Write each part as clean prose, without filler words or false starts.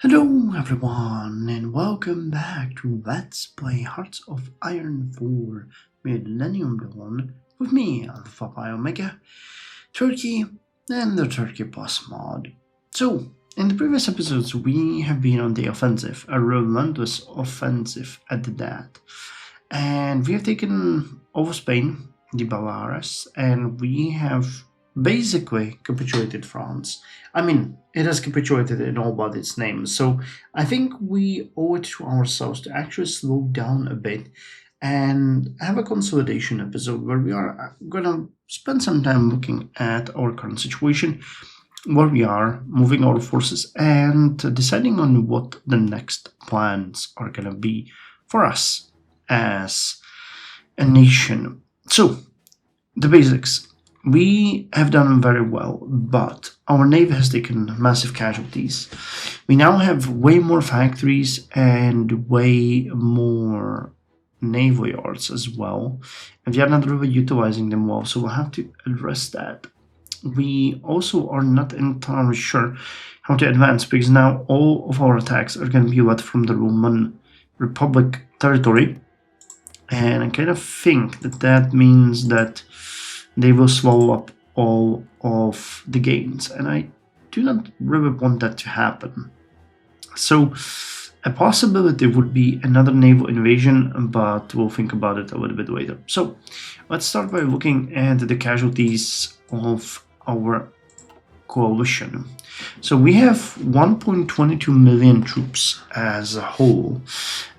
Hello everyone and welcome back to Let's Play Hearts of Iron 4 Millennium Dawn with me, Alpha Pi Omega, Turkey, and the Turkey Boss mod. So, in the previous episodes we have been on the offensive, a relentless offensive at that. And we have taken over Spain, the Bavaras, and we have basically capitulated France. I mean, it has capitulated in all but its name, so I think we owe it to ourselves to actually slow down a bit and have a consolidation episode where we are gonna spend some time looking at our current situation, where we are, moving our forces, and deciding on what the next plans are gonna be for us as a nation. So, the basics. We have done very well, but our navy has taken massive casualties. We now have way more factories and way more naval yards as well, and we are not really utilizing them well, so we'll have to address that. We also are not entirely sure how to advance, because now all of our attacks are going to be led from the Roman Republic territory, and I kind of think that means that they will swallow up all of the gains, and I do not really want that to happen. So a possibility would be another naval invasion, but we'll think about it a little bit later. So let's start by looking at the casualties of our coalition. So we have 1.22 million troops as a whole,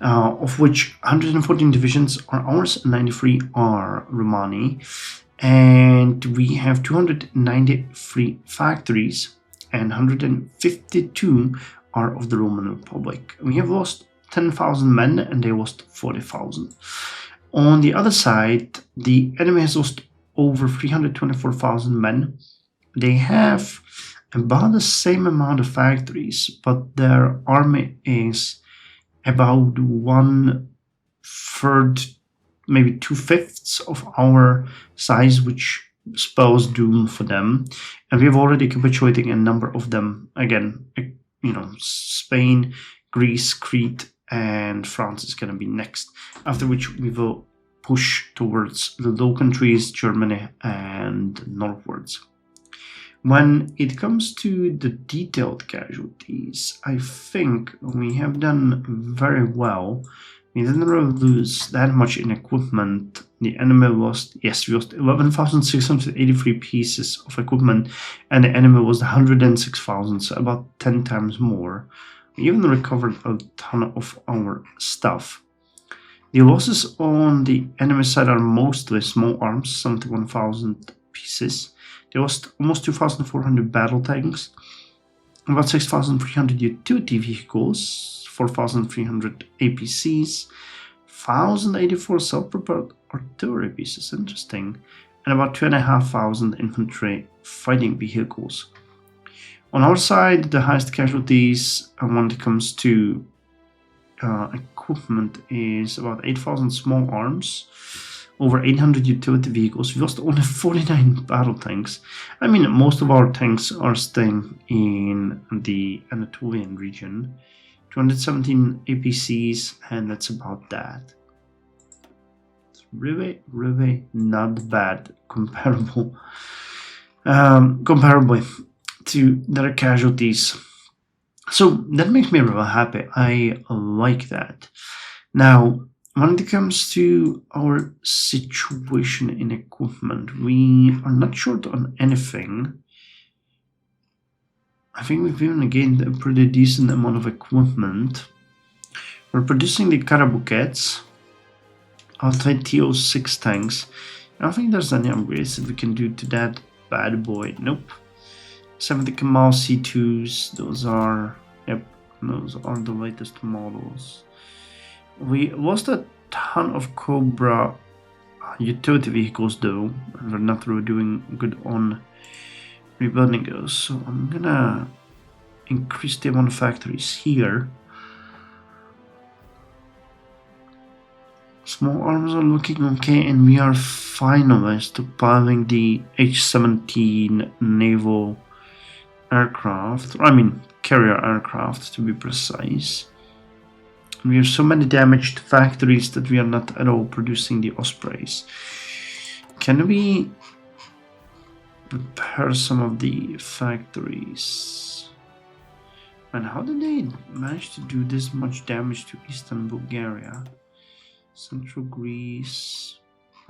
of which 114 divisions are ours and 93 are Romani. And we have 293 factories and 152 are of the Roman Republic. We have lost 10,000 men and they lost 40,000. On the other side, the enemy has lost over 324,000 men. They have about the same amount of factories, but their army is about 1/3, maybe 2/5 of our size, which spells doom for them. And we've already capitulated a number of them. Again, Spain, Greece, Crete, and France is going to be next, after which we will push towards the Low Countries, Germany, and northwards. When it comes to the detailed casualties, I think we have done very well. We didn't really lose that much in equipment. The enemy lost, yes, we lost 11,683 pieces of equipment, and the enemy lost 106,000, so about 10 times more. We even recovered a ton of our stuff. The losses on the enemy side are mostly small arms, 71,000 pieces. They lost almost 2,400 battle tanks, about 6,300 utility vehicles, 4,300 APCs, 1,084 self-propelled artillery pieces, interesting, and about 2,500 infantry fighting vehicles. On our side, the highest casualties when it comes to equipment is about 8,000 small arms, over 800 utility vehicles. We lost only 49 battle tanks. I mean, most of our tanks are staying in the Anatolian region. 217 APCs, and that's about that. It's really not bad comparably to their casualties. So that makes me really happy. I like that. Now, when it comes to our situation in equipment, we are not short on anything. I think we've even gained a pretty decent amount of equipment. We're producing the Karabukhets, outside TO6 tanks. I don't think there's any upgrades that we can do to that bad boy. Nope. 70 Kamal C2s, those are the latest models. We lost a ton of Cobra utility vehicles though, and we're not really doing good on rebuilding those. So I'm gonna increase the amount of factories here. Small arms are looking okay, and we are finally stockpiling the H-17 naval aircraft. I mean, carrier aircraft, to be precise. We have so many damaged factories that we are not at all producing the Ospreys. Can we repair some of the factories? And how did they manage to do this much damage to Eastern Bulgaria? Central Greece.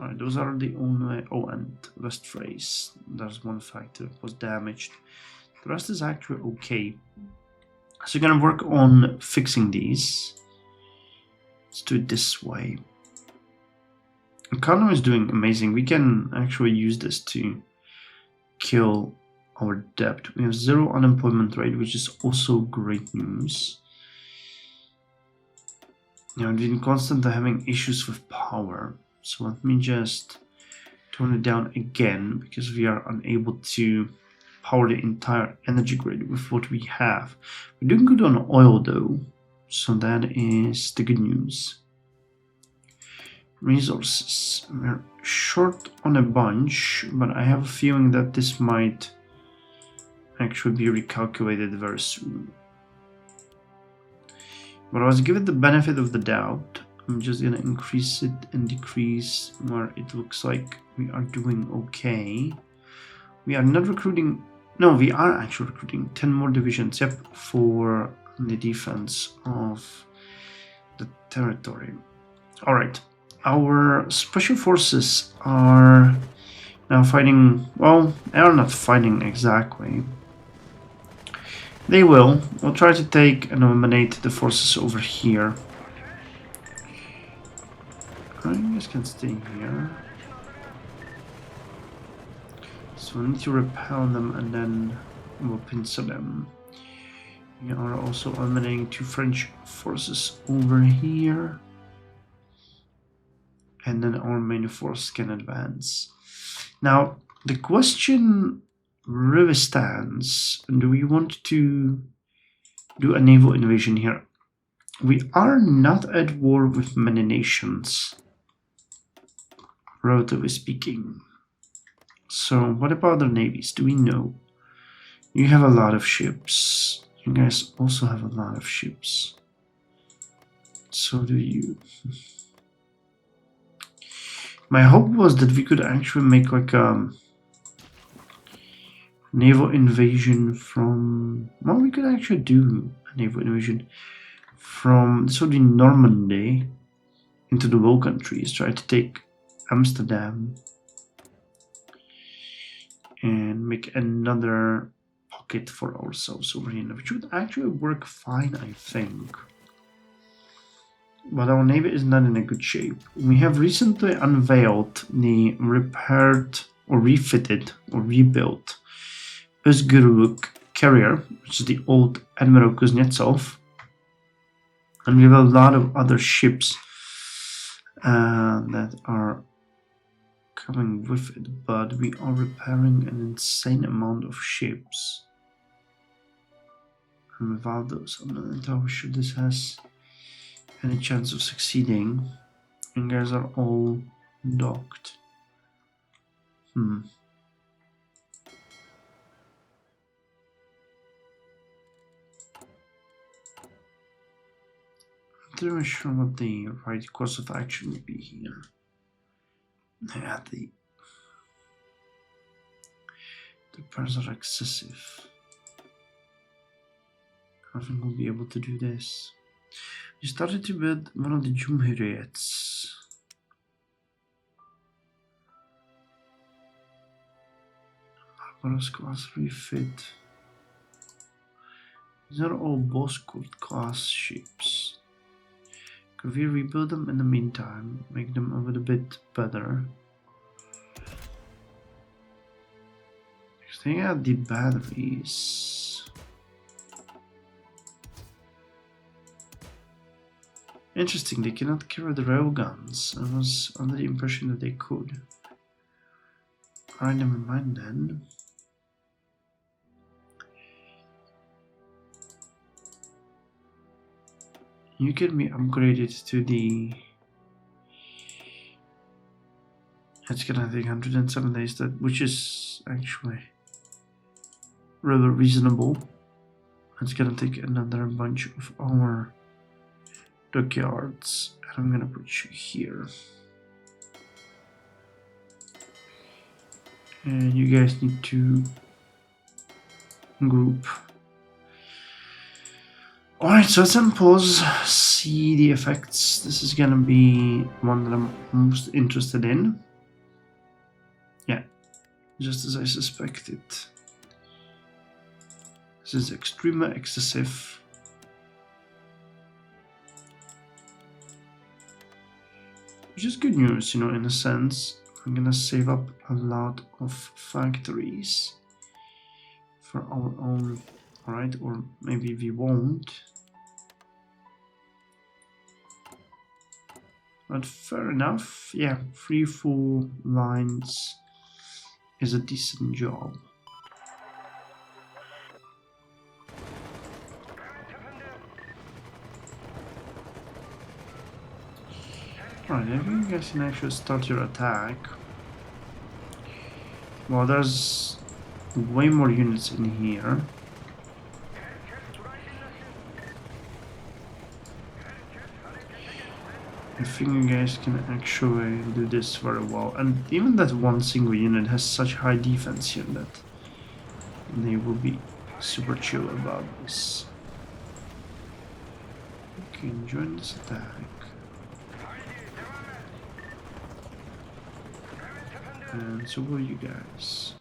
Alright, those are the only... Oh, and West Thrace. There's one factory that was damaged. The rest is actually okay. So we're gonna work on fixing these. Let's do it this way. Economy is doing amazing. We can actually use this to kill our debt. We have 0 unemployment rate, which is also great news. You know, we've been constantly having issues with power. So let me just tone it down again, because we are unable to power the entire energy grid with what we have. We're doing good on oil though, so that is the good news. Resources. We're short on a bunch, but I have a feeling that this might actually be recalculated very soon. But I was given the benefit of the doubt. I'm just gonna increase it and decrease where it looks like we are doing okay. We are not recruiting. No, we are actually recruiting 10 more divisions, yep, for the defense of the territory. Alright, our special forces are now fighting. Well, they are not fighting exactly. They will. We'll try to take and eliminate the forces over here. You guys can stay here. So we need to repel them and then we'll pincer them. We are also eliminating 2 French forces over here. And then our main force can advance. Now, the question really stands, do we want to do a naval invasion here? We are not at war with many nations, relatively speaking. So what about the navies? Do we know? You have a lot of ships. You guys also have a lot of ships. So do you. My hope was that we could actually make like a naval invasion from... Well, we could actually do a naval invasion from the Normandy into the Low Countries. Try to take Amsterdam and make another pocket for ourselves over here, which would actually work fine, I think. But our navy is not in a good shape. We have recently unveiled the repaired or refitted or rebuilt Özgürlük carrier, which is the old Admiral Kuznetsov. And we have a lot of other ships that are coming with it, but we are repairing an insane amount of ships. And without those, I'm not entirely sure this has any chance of succeeding. And guys are all docked. I'm not really sure what the right course of action would be here. Yeah, the repairs are excessive. I think we'll be able to do this. We started to build one of the Cumhuriyets. Barbaros class refit. These are all Bozkurt class ships. Could we rebuild them in the meantime? Make them a little bit better. They have the batteries. Interesting, they cannot carry the railguns. I was under the impression that they could. Alright, never mind then. You can be upgraded to the... It's gonna take 107 days, which is actually rather reasonable. It's gonna take another bunch of our dockyards, and I'm gonna put you here. And you guys need to group. Alright, so let's unpause, see the effects. This is gonna be one that I'm most interested in. Yeah, just as I suspected. This is extremely excessive. Which is good news, you know, in a sense. I'm gonna save up a lot of factories for our own, alright, or maybe we won't. But fair enough, yeah, 3 full lines is a decent job. Alright, I think you guys can actually start your attack. Well, there's way more units in here. I think you guys can actually do this very well. And even that one single unit has such high defense here that they will be super chill about this. Okay, join this attack. And so will you guys.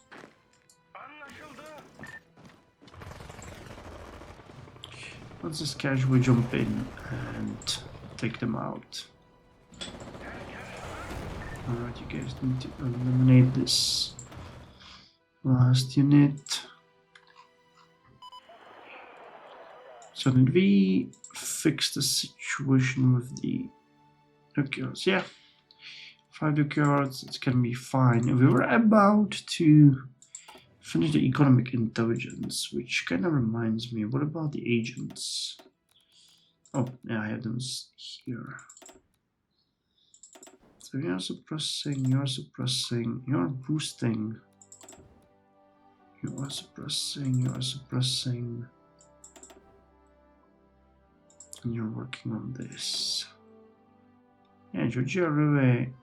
Let's just casually jump in and take them out. Alright, you guys need to eliminate this last unit. So did we fix the situation with the dockyards? Yeah. 5 dockyards, it's gonna be fine. We were about to finish the economic intelligence, which kind of reminds me, what about the agents? Oh, yeah, I have them here. So you're suppressing, you're suppressing, you're boosting. You are suppressing, you are suppressing. And you're working on this. Yeah, Georgia really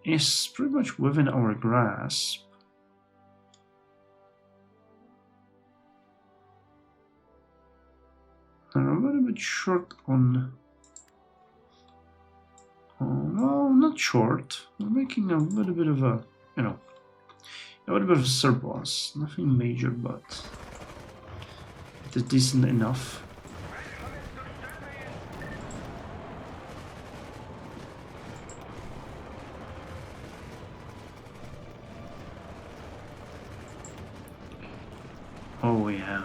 is pretty much within our grasp. I'm a little bit short on... well, not short. We're making a little bit of a, you know, a little bit of a surplus. Nothing major, but it is decent enough. Oh yeah.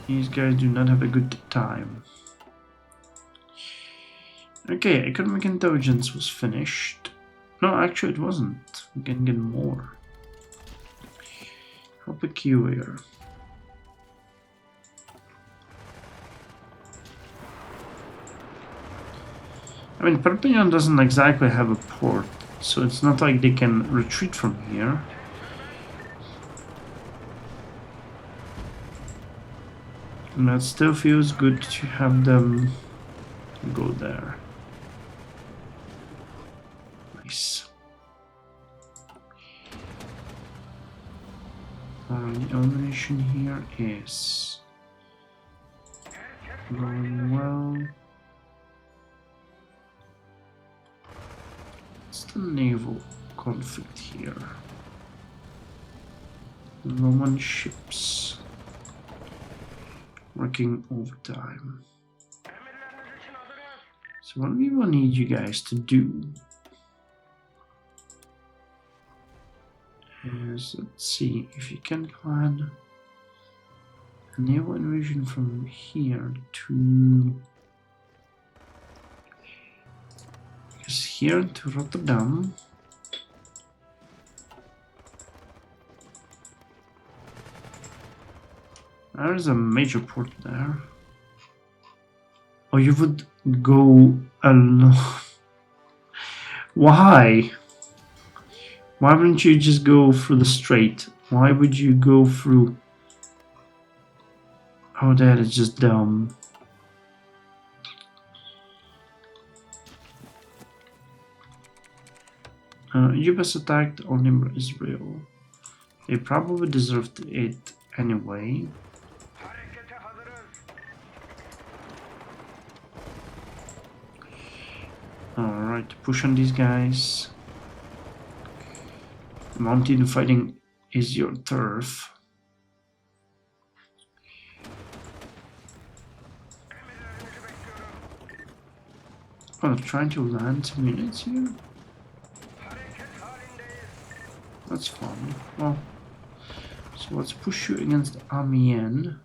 These guys do not have a good time. Okay, economic intelligence was finished. No, actually it wasn't. We can get more. How peculiar. I mean, Perpignan doesn't exactly have a port, so it's not like they can retreat from here. And it still feels good to have them go there. Nice. The elimination here is going well. It's the naval conflict here. Roman ships working overtime. So what we will need you guys to do is, let's see if you can plan a naval invasion from here to here to Rotterdam. There's a major port there. Oh, you would go alone. Why? Why wouldn't you just go through the strait Why would you go through? Oh, that is just dumb. US attacked only Israel. They probably deserved it anyway. Alright, push on these guys. Mountain fighting is your turf. Oh, they're trying to land some units here? That's fun. Well, so let's push you against Amiens.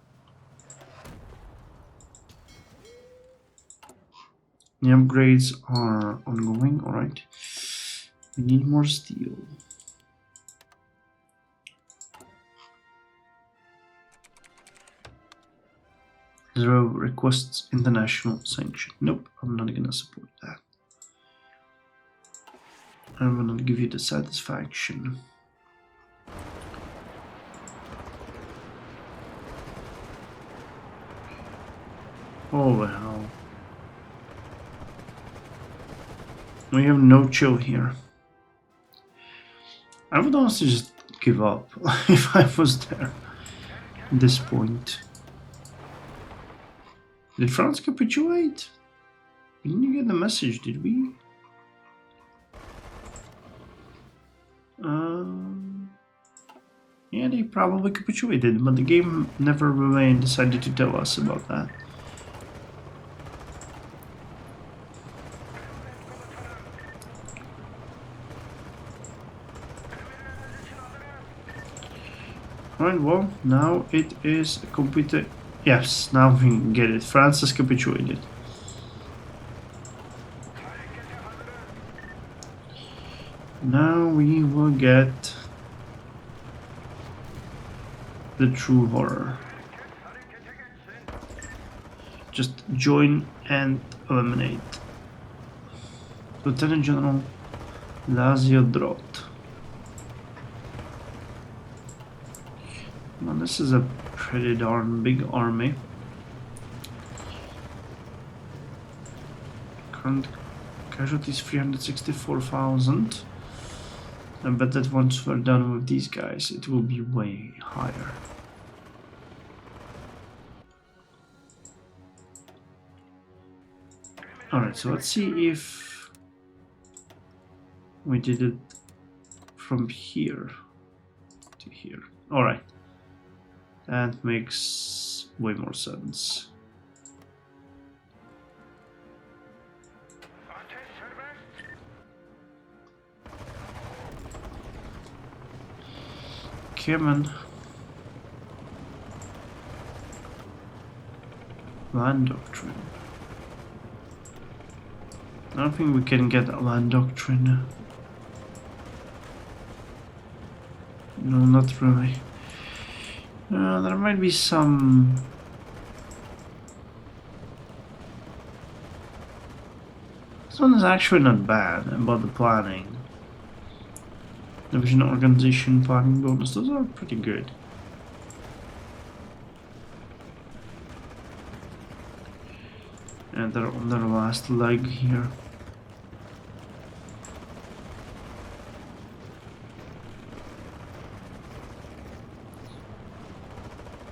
The upgrades are ongoing, alright. We need more steel. Israel requests international sanction. Nope, I'm not gonna support that. I will not give you the satisfaction. Oh well. We have no chill here. I would honestly just give up if I was there at this point. Did France capitulate? We didn't get the message, did we? Yeah, they probably capitulated, but the game never really decided to tell us about that. Alright, well, now it is a complete... Yes, now we can get it. France has capitulated. Now we will get the true horror. Just join and eliminate. Lieutenant General Lazio Drot. Well, this is a pretty darn big army. Current casualties 364,000. I bet that once we're done with these guys, it will be way higher. Alright, so let's see if we did it from here to here. Alright. That makes way more sense. Come Land doctrine. I don't think we can get a land doctrine. No, not really. There might be some... This one is actually not bad about the planning. Division organization planning bonus, those are pretty good. And they're on their last leg here.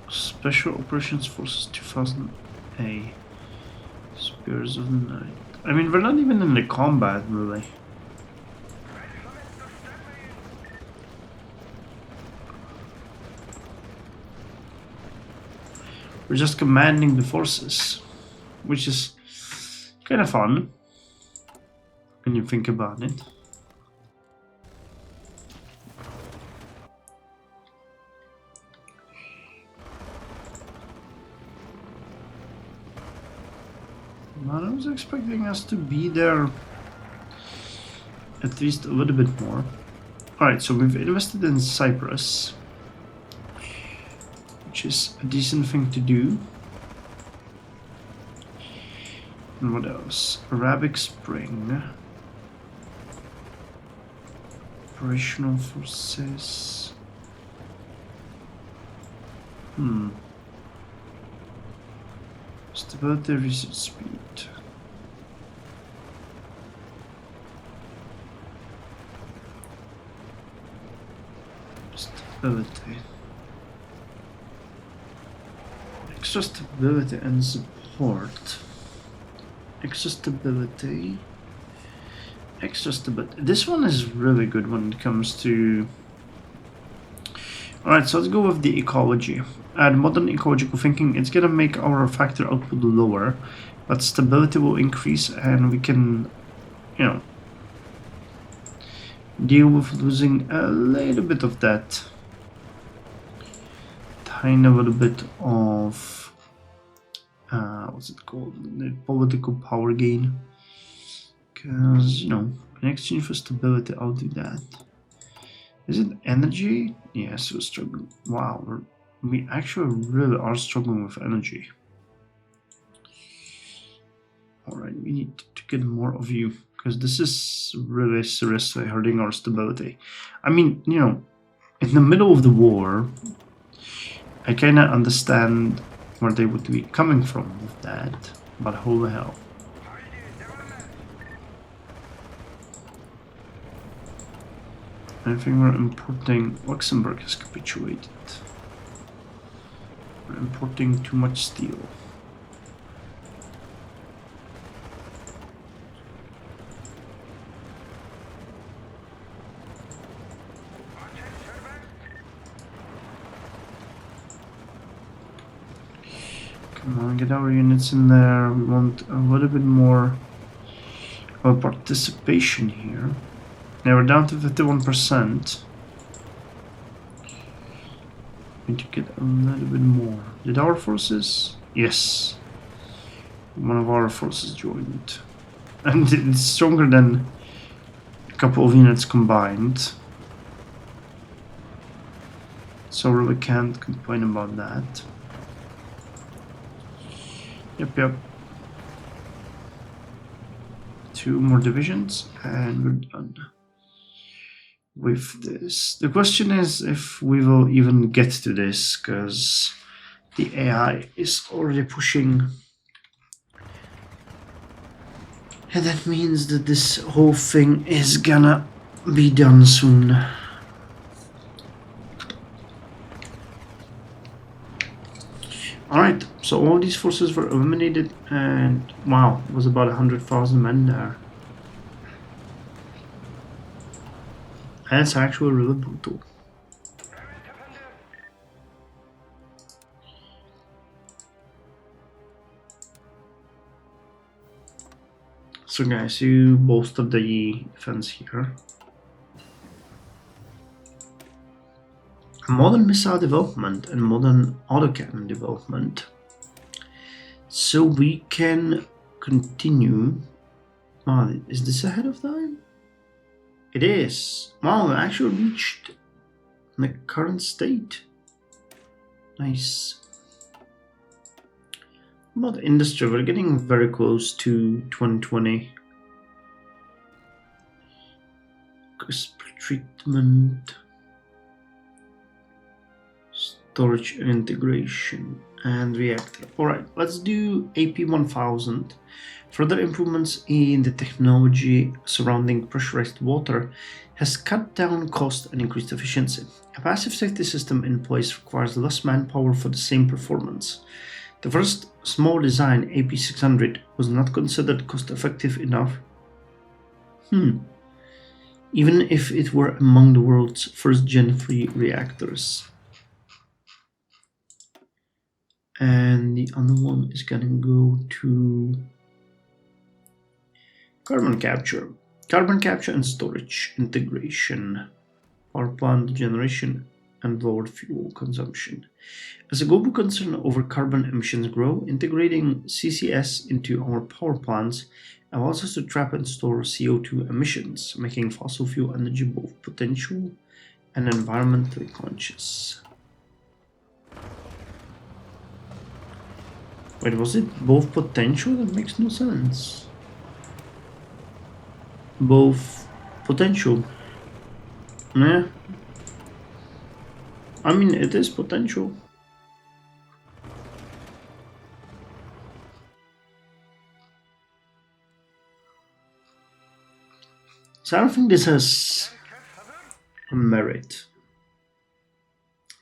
Special Operations Forces 2000A. Spears of the Night. I mean, we're not even in the combat, really. We're just commanding the forces, which is kind of fun when you think about it. But I was expecting us to be there at least a little bit more. Alright, so we've invested in Cyprus, which is a decent thing to do. And what else? Arabic Spring. Operational forces. Stability, research speed. Stability. Extra stability and support. Extra stability. Extra stability. This one is really good when it comes to... Alright, so let's go with the ecology. Add modern ecological thinking. It's gonna make our factor output lower, but stability will increase and we can, you know, deal with losing a little bit of that. Tiny little bit of, what's it called? The political power gain. Because, you know, in exchange for stability, I'll do that. Is it energy? Yes, we're struggling. Wow, we actually really are struggling with energy. Alright, we need to get more of you, because this is really seriously hurting our stability. I mean, you know, in the middle of the war, I kinda understand where they would be coming from with that, but holy hell. I think we're importing... Luxembourg has capitulated. We're importing too much steel. Come on, get our units in there. We want a little bit more of participation here. Now we're down to 51%. We need to get a little bit more. Did our forces? Yes. One of our forces joined. And it's stronger than a couple of units combined. So we can't complain about that. Yep. 2 more divisions and we're done with this. The question is if we will even get to this, because the AI is already pushing, and that means that this whole thing is gonna be done soon. Alright, so all these forces were eliminated and wow, it was about 100,000 men there. That's actually really brutal. So guys, you bolstered the defense here. Modern missile development and modern autocannon development. So we can continue. Oh, is this ahead of time? It is. Wow, we actually reached the current state. Nice. About industry, we're getting very close to 2020. Crisp treatment, storage and integration, and reactor. Alright, let's do AP1000. Further improvements in the technology surrounding pressurized water has cut down cost and increased efficiency. A passive safety system in place requires less manpower for the same performance. The first small design, AP600, was not considered cost-effective enough. Even if it were among the world's first Gen 3 reactors. And the other one is gonna go to carbon capture and storage integration, power plant generation, and lower fuel consumption. As a global concern over carbon emissions grow, integrating CCS into our power plants allows us to trap and store CO2 emissions, making fossil fuel energy both potential and environmentally conscious. Wait, was it both potential? That makes no sense. Both potential. Yeah. I mean, it is potential. So I don't think this has merit,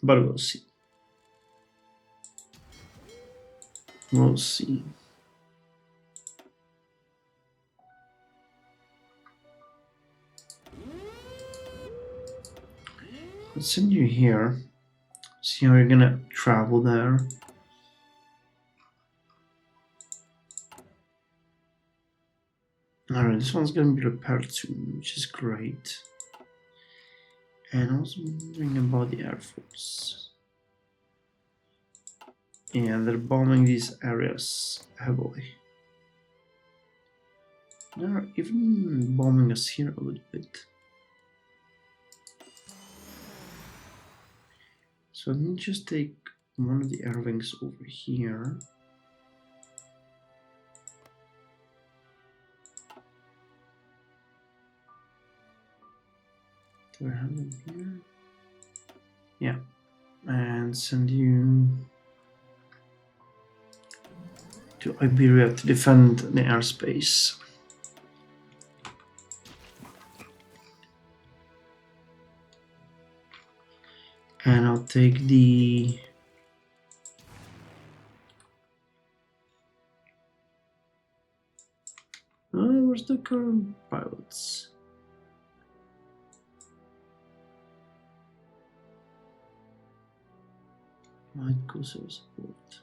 but we'll see. We'll see. Let's send you here. See how you're gonna travel there. Alright, this one's gonna be repaired soon, which is great. And also wondering about the Air Force. Yeah, they're bombing these areas heavily. They're even bombing us here a little bit. So let me just take one of the air wings over here. Do I have them here? Yeah. And send you to Iberia to defend the airspace. And I'll take the where's the current pilots? Might go so support.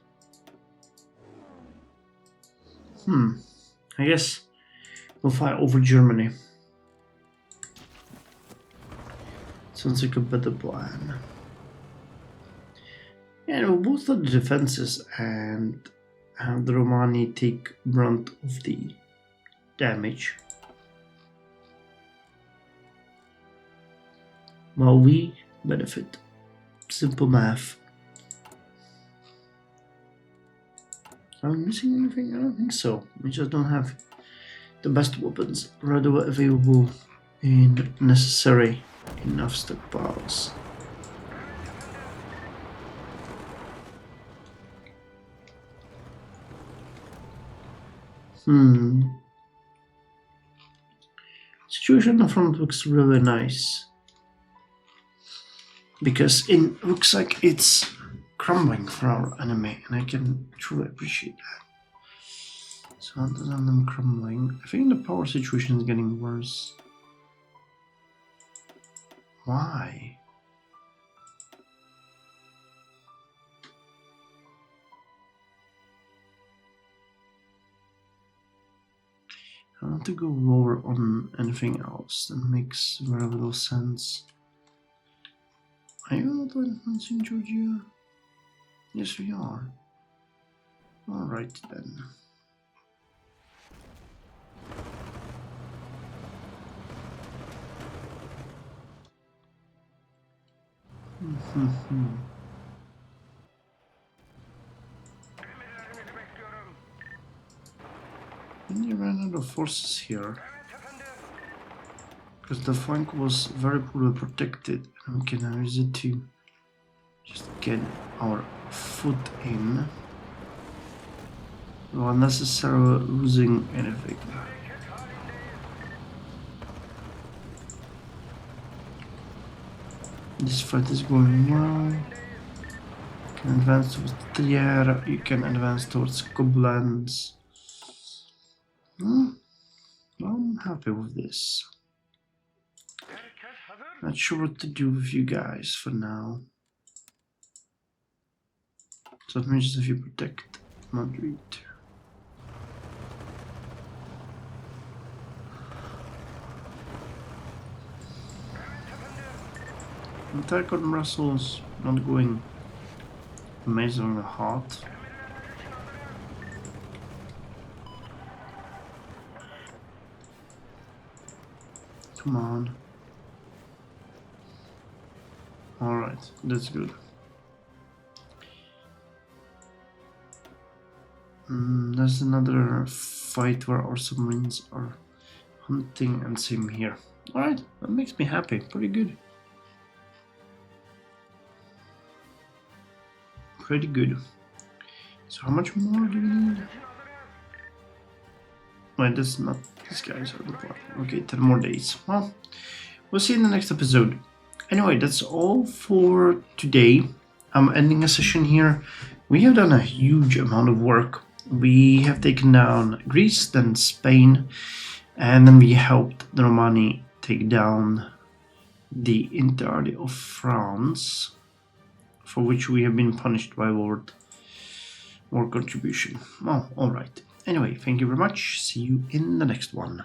I guess we'll fly over Germany. Sounds like a better plan. And we'll both of the defenses and have the Romani take brunt of the damage. While we benefit. Simple math. Am I missing anything? I don't think so. We just don't have the best weapons readily available in necessary enough stockpiles. Situation on the front looks really nice. Because it looks like it's crumbling for our enemy, and I can truly appreciate that. So other than them crumbling, I think the power situation is getting worse. Why? I want to go lower on anything else. That makes very little sense. Are you not advancing Georgia? Yes, we are. Alright then. We ran out of forces here. Because the flank was very poorly protected, and we can use it to just get our foot in without necessarily losing anything. This fight is going well. You can advance towards Trier, you can advance towards Koblenz. I'm happy with this. Not sure what to do with you guys for now. So that means if you protect Madrid. Attack on Brussels, not going amazingly hot. Come on. Alright, that's good. There's another fight where our submarines are hunting, and same here. Alright, that makes me happy. Pretty good. Pretty good. So how much more do we need? Wait, that's not this guy's part. Okay, 10 more days. Well, we'll see in the next episode. Anyway, that's all for today. I'm ending a session here. We have done a huge amount of work. We have taken down Greece, then Spain, and then we helped the Romani take down the entirety of France, for which we have been punished by war contribution. Well, alright. Anyway, thank you very much. See you in the next one.